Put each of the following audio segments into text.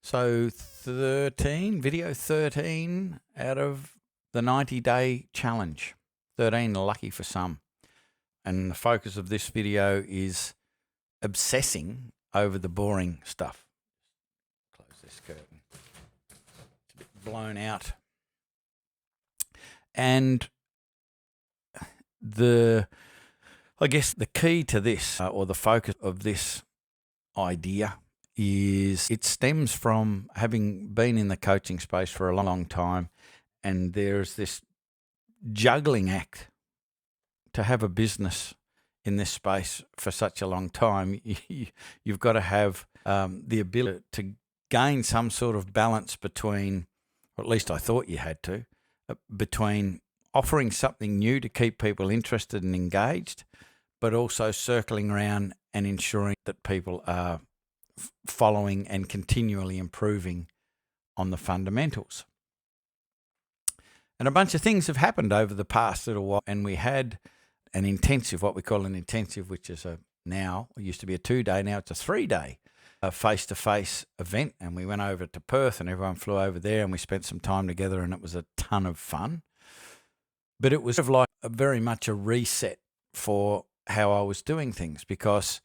So video 13 out of the 90-day challenge. 13 lucky for some. And the focus of this video is obsessing over the boring stuff. Close this curtain. It's a bit blown out. And I guess the key to this, or the focus of this idea, is it stems from having been in the coaching space for a long time, and there's this juggling act to have a business in this space for such a long time. You've got to have the ability to gain some sort of balance between, or at least I thought you had to, between offering something new to keep people interested and engaged, but also circling around and ensuring that people are following and continually improving on the fundamentals. And a bunch of things have happened over the past little while, and we had an intensive, what we call an intensive, which is it used to be a 2-day, now it's a 3-day face-to-face event, and we went over to Perth and everyone flew over there and we spent some time together, and it was a ton of fun. But it was sort of like very much a reset for how I was doing things, because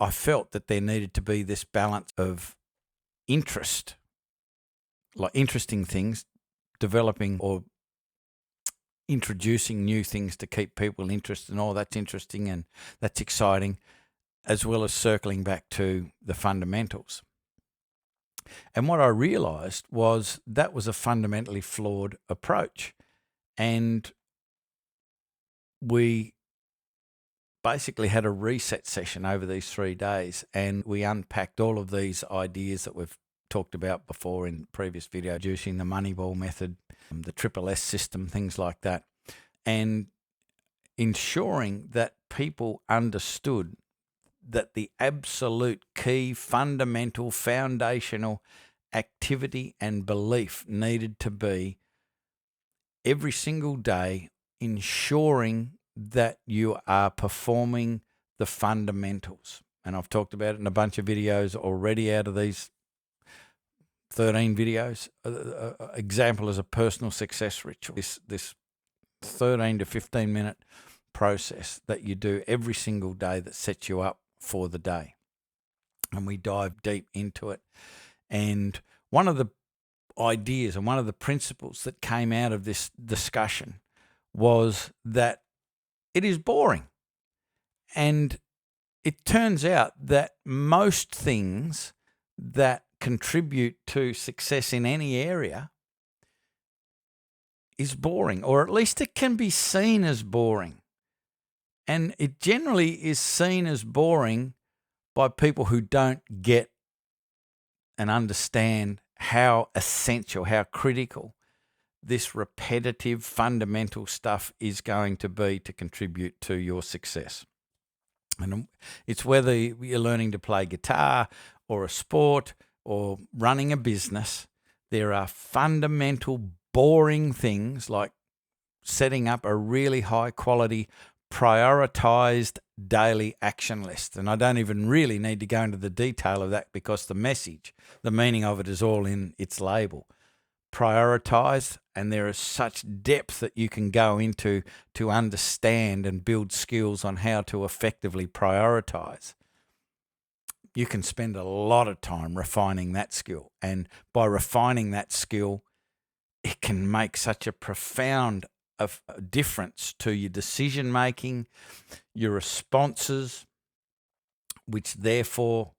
I felt that there needed to be this balance of interest, like interesting things, developing or introducing new things to keep people interested, and oh, that's interesting and that's exciting, as well as circling back to the fundamentals. And what I realized was that was a fundamentally flawed approach. And we basically had a reset session over these 3 days, and we unpacked all of these ideas that we've talked about before in previous video, using the Moneyball method, the Triple S system, things like that, and ensuring that people understood that the absolute key, fundamental, foundational activity and belief needed to be every single day ensuring that you are performing the fundamentals. And I've talked about it in a bunch of videos already out of these 13 videos. Example is a personal success ritual. This 13 to 15 minute process that you do every single day that sets you up for the day. And we dive deep into it. And one of the ideas and one of the principles that came out of this discussion was that it is boring. And it turns out that most things that contribute to success in any area is boring, or at least it can be seen as boring. And it generally is seen as boring by people who don't get and understand how essential, how critical this repetitive fundamental stuff is going to be to contribute to your success. And it's whether you're learning to play guitar or a sport or running a business, there are fundamental boring things like setting up a really high quality prioritized daily action list. And I don't even really need to go into the detail of that, because the message, the meaning of it is all in its label. Prioritized, and there is such depth that you can go into to understand and build skills on how to effectively prioritize. You can spend a lot of time refining that skill, and by refining that skill, it can make such a profound difference to your decision making, your responses, which therefore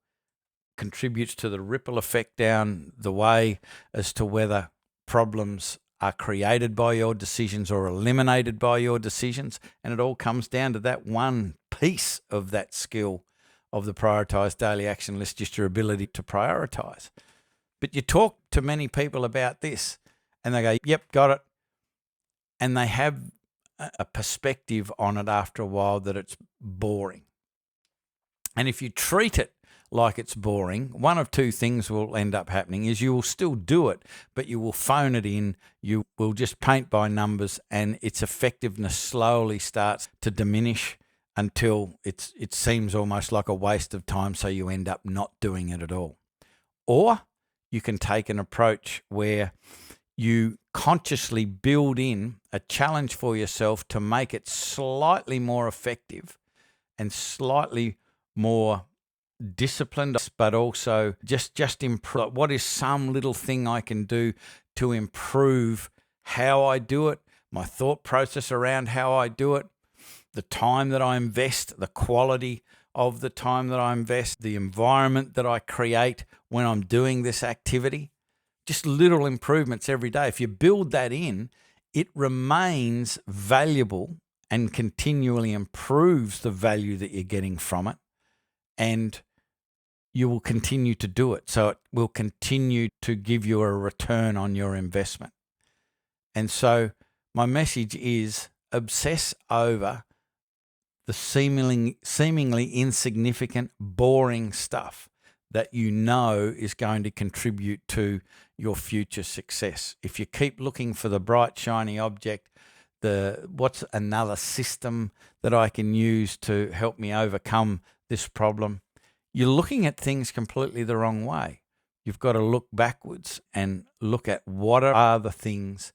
contributes to the ripple effect down the way as to whether problems are created by your decisions or eliminated by your decisions. And it all comes down to that one piece of that skill of the prioritized daily action list, just your ability to prioritize. But you talk to many people about this and they go, yep, got it. And they have a perspective on it after a while that it's boring. And if you treat it like it's boring, one of two things will end up happening. Is you will still do it, but you will phone it in, you will just paint by numbers, and its effectiveness slowly starts to diminish until it seems almost like a waste of time, so you end up not doing it at all. Or you can take an approach where you consciously build in a challenge for yourself to make it slightly more effective and slightly more disciplined, but also just improve. What is some little thing I can do to improve how I do it, my thought process around how I do it, the time that I invest, the quality of the time that I invest, the environment that I create when I'm doing this activity. Just little improvements every day. If you build that in, it remains valuable and continually improves the value that you're getting from it. And you will continue to do it. So it will continue to give you a return on your investment. And so my message is obsess over the seemingly insignificant, boring stuff that you know is going to contribute to your future success. If you keep looking for the bright, shiny object, what's another system that I can use to help me overcome this problem, you're looking at things completely the wrong way. You've got to look backwards and look at what are the things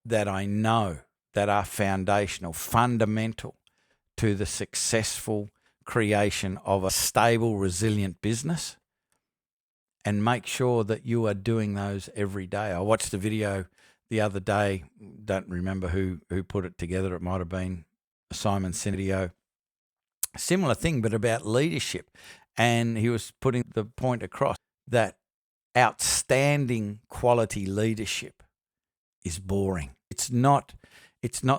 that I know that are foundational, fundamental to the successful creation of a stable, resilient business, and make sure that you are doing those every day. I watched a video the other day, don't remember who put it together. It might have been Simon Sinek. Similar thing, but about leadership. And he was putting the point across that outstanding quality leadership is boring. It's not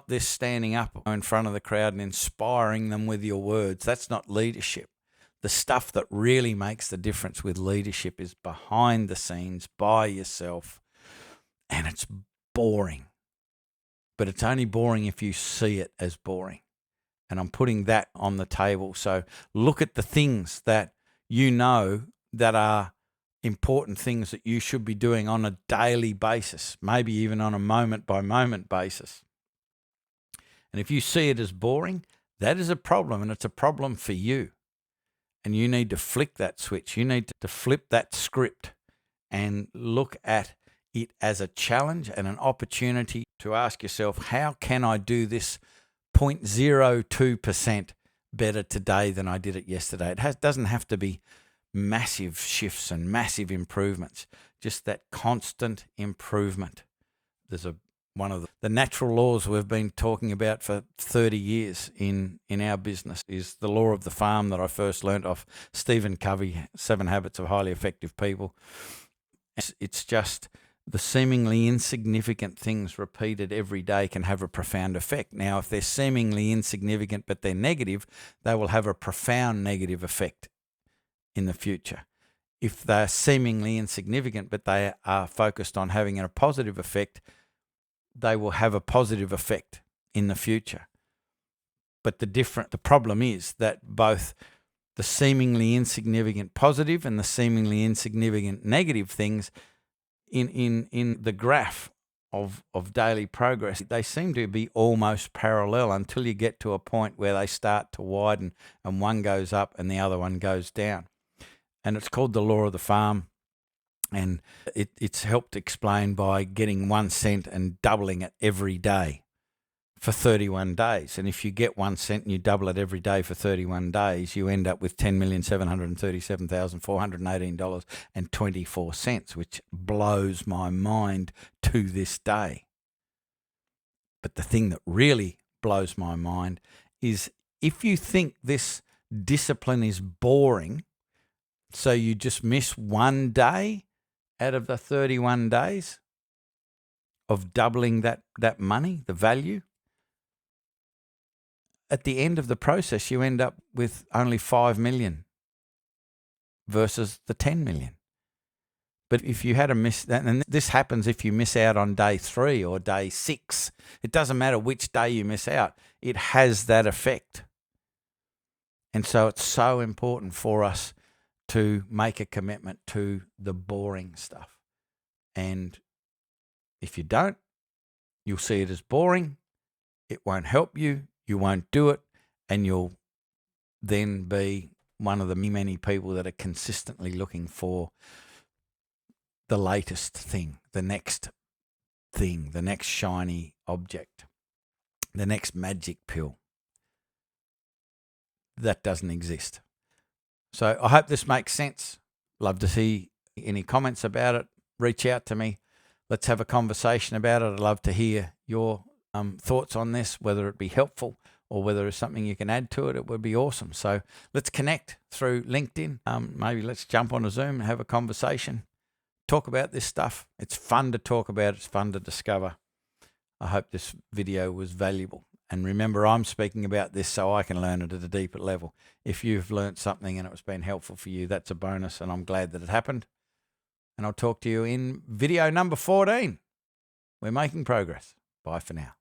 this standing up in front of the crowd and inspiring them with your words. That's not leadership. The stuff that really makes the difference with leadership is behind the scenes, by yourself, and it's boring. But it's only boring if you see it as boring. And I'm putting that on the table. So look at the things that you know that are important things that you should be doing on a daily basis, maybe even on a moment-by-moment basis. And if you see it as boring, that is a problem, and it's a problem for you. And you need to flick that switch. You need to flip that script and look at it as a challenge and an opportunity to ask yourself, how can I do this 0.02% better today than I did it yesterday? It doesn't have to be massive shifts and massive improvements, just that constant improvement. There's one of the natural laws we've been talking about for 30 years in our business is the law of the farm that I first learned off Stephen Covey, 7 Habits of Highly Effective People. It's just the seemingly insignificant things repeated every day can have a profound effect. Now, if they're seemingly insignificant but they're negative, they will have a profound negative effect in the future. If they're seemingly insignificant but they are focused on having a positive effect, they will have a positive effect in the future. But the problem is that both the seemingly insignificant positive and the seemingly insignificant negative things in the graph of daily progress, they seem to be almost parallel until you get to a point where they start to widen and one goes up and the other one goes down. And it's called the law of the farm. And it's helped explain by getting 1 cent and doubling it every day for 31 days. And if you get 1 cent and you double it every day for 31 days, you end up with $10,737,418.24, which blows my mind to this day. But the thing that really blows my mind is if you think this discipline is boring, so you just miss one day out of the 31 days of doubling that money, the value, at the end of the process, you end up with only 5 million versus the 10 million. But if you had a miss, and this happens if you miss out on day 3 or day 6, it doesn't matter which day you miss out, it has that effect. And so it's so important for us to make a commitment to the boring stuff. And if you don't, you'll see it as boring. It won't help you. You won't do it. And you'll then be one of the many people that are consistently looking for the latest thing, the next thing, the next shiny object, the next magic pill. That doesn't exist. So I hope this makes sense. Love to see any comments about it. Reach out to me. Let's have a conversation about it. I'd love to hear your thoughts on this, whether it be helpful or whether it's something you can add to it. It would be awesome. So let's connect through LinkedIn. Maybe let's jump on a Zoom and have a conversation. Talk about this stuff. It's fun to talk about. It's fun to discover. I hope this video was valuable. And remember, I'm speaking about this so I can learn it at a deeper level. If you've learned something and it's been helpful for you, that's a bonus, and I'm glad that it happened. And I'll talk to you in video number 14. We're making progress. Bye for now.